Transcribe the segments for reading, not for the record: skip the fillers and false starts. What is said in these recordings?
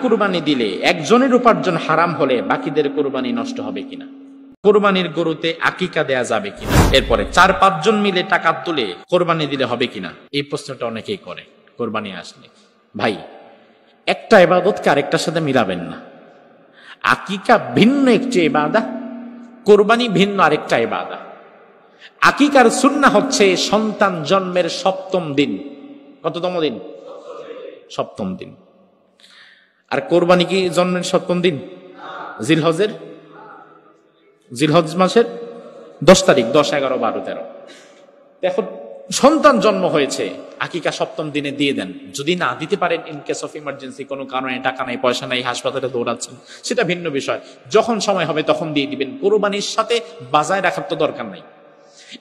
কুরবানি দিলে একজনের উপার্জন হারাম হলে বাকিদের কুরবানি নষ্ট হবে কিনা, কোরবানির গরুতে আকিকা দেয়া যাবে কিনা, এরপরে 4-5 জন মিলে টাকা তুলে কোরবানি দিলে হবে কিনা, এই প্রশ্নটা অনেকেই করে কোরবানি আসলে। ভাই, একটা ইবাদতকে আরেকটার সাথে মিলাবেন না। আকিকা ভিন্ন একটি ইবাদত, কোরবানি ভিন্ন আরেকটা ইবাদত। আকিকার সুন্নাহ হচ্ছে সন্তান জন্মের 7ম দিন। কততম দিন? 7ম দিন। আর কোরবানি কি জন্মের 7ম দিন? জিলহজ মাসের 10 তারিখ, 10, 11, 12, 13। দেখো, সন্তান জন্ম হয়েছে, আকিকা 7ম দিনে দিয়ে দেন। যদি না দিতে পারেন, ইন কেস অফ ইমার্জেন্সি, কোনো কারণে টাকা নাই, পয়সা নাই, হাসপাতালে দৌড়াচ্ছেন, সেটা ভিন্ন বিষয়। যখন সময় হবে তখন দিয়ে দিবেন। কোরবানির সাথে বাজায় রাখার তো দরকার নাই।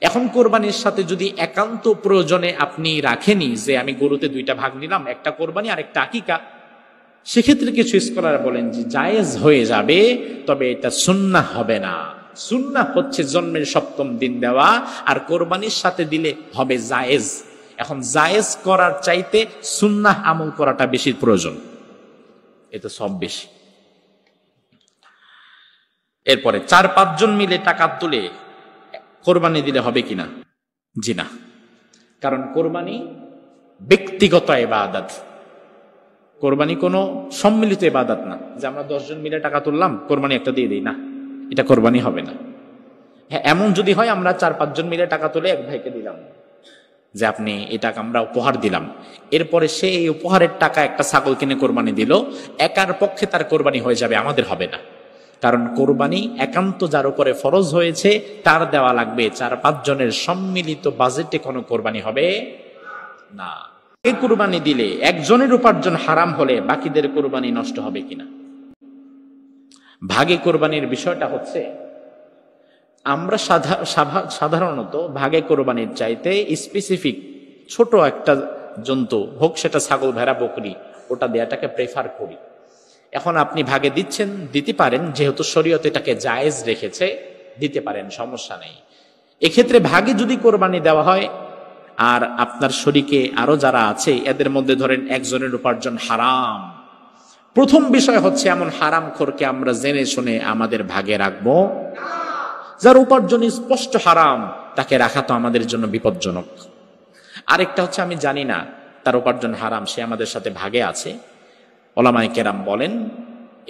এখন কোরবানির সাথে যদি একান্ত প্রয়োজনে আপনি রাখেনি যে আমি গরুতে 2টা ভাগ নিলাম, একটা কোরবানি আর একটা আকিকা, সেক্ষেত্রে কিছু স্কলার বলেন যে জায়েজ হয়ে যাবে, তবে এটা সুন্নাহ হবে না। সুন্নাহ হচ্ছে জন্মের 7ম দিন দেওয়া, আর কোরবানির সাথে দিলে হবে জায়েজ। এখন জায়েজ করার চাইতে সুন্নাহ আমল করাটা বেশি প্রয়োজন, এটা সব বেশি। এরপরে 4-5 জন মিলে টাকা তুলে কোরবানি দিলে হবে কিনা? জি না, কারণ কোরবানি ব্যক্তিগত ইবাদত। কোরবানি কোনো সম্মিলিত ইবাদত না যে আমরা 10 জন মিলে টাকা তুললাম, কোরবানি একটা দিয়ে দিই, না, এটা কোরবানি হবে না। হ্যাঁ, এমন যদি হয় আমরা 4-5 জন মিলে টাকা তুলে এক ভাইকে দিলাম যে আপনি এই টাকা আমরা উপহার দিলাম, এরপরে সে এই উপহারের টাকা একটা ছাগল কিনে কোরবানি দিল, একার পক্ষে তার কোরবানি হয়ে যাবে, আমাদের হবে না। কারণ কোরবানি একান্ত যার উপরে ফরজ হয়েছে তার দেওয়া লাগবে। 4-5 জনের সম্মিলিত বাজেটে কোনো কোরবানি হবে না। কুরবানি দিলে একজনের উপার্জন হারাম হলে বাকিদের কোরবানি নষ্ট হবে কিনা। ভাগে কোরবানির বিষয়টা হচ্ছে, আমরা সাধারণত ভাগে কোরবানির চাইতে স্পেসিফিক ছোট একটা জন্তু হোক, সেটা ছাগল, ভেড়া, বকরি, ওটা দেয়াটাকে প্রেফার করি। এখন আপনি ভাগে দিচ্ছেন, দিতে পারেন, যেহেতু শরীয়ত এটাকে জায়েজ রেখেছে, দিতে পারেন, সমস্যা নেই। এক্ষেত্রে ভাগে যদি কোরবানি দেওয়া হয় আর আপনার শরীকে আরো যারা আছে এদের মধ্যে ধরেন একজনের উপার্জন হারাম, প্রথম বিষয় হচ্ছে এমন হারামখোরকে আমরা জেনে শুনে আমাদের ভাগে রাখবো। যার উপার্জন স্পষ্ট হারাম, তাকে রাখা তো আমাদের জন্য বিপজ্জনক। আরেকটা হচ্ছে আমি জানি না তার উপার্জন হারাম, সে আমাদের সাথে ভাগে আছে, ওলামায়ে কেরাম বলেন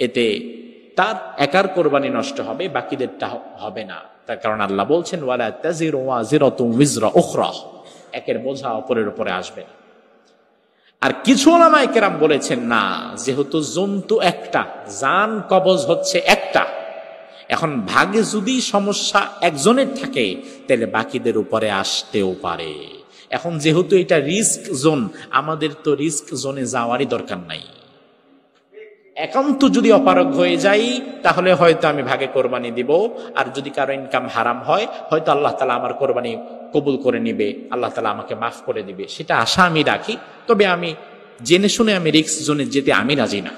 এতে তার একার কোরবানি নষ্ট হবে, বাকিদেরটা হবে না। তার কারণ আল্লাহ বলছেন ওয়ালা তাজিরু ওয়াজিরাতুন উযরা উখরা, একের বোঝা অপরের উপরে আসবে না। আর কিছু ওলামায়ে কেরাম বলেছেন না, যেহেতু জন্তু একটা, জান কবজ হচ্ছে একটা, এখন ভাগে যদি সমস্যা একজনের থাকে তাহলে বাকিদের উপরে আসতেও পারে। এখন যেহেতু এটা রিস্ক জোন, আমাদের তো রিস্ক জোনে যাওয়ারই দরকার নাই। একান্ত যদি অপারগ হয়ে যাই তাহলে হয়তো আমি ভাগে কোরবানি দিব, আর যদি কারো ইনকাম হারাম হয় হয়তো আল্লাহ তাআলা আমার কোরবানি কবুল করে নিবে, আল্লাহ তাআলা আমাকে মাফ করে দিবে, সেটা আশা আমি রাখি। তবে আমি জেনে শুনে আমি রিস্ক জোনে যেতে আমি রাজি না।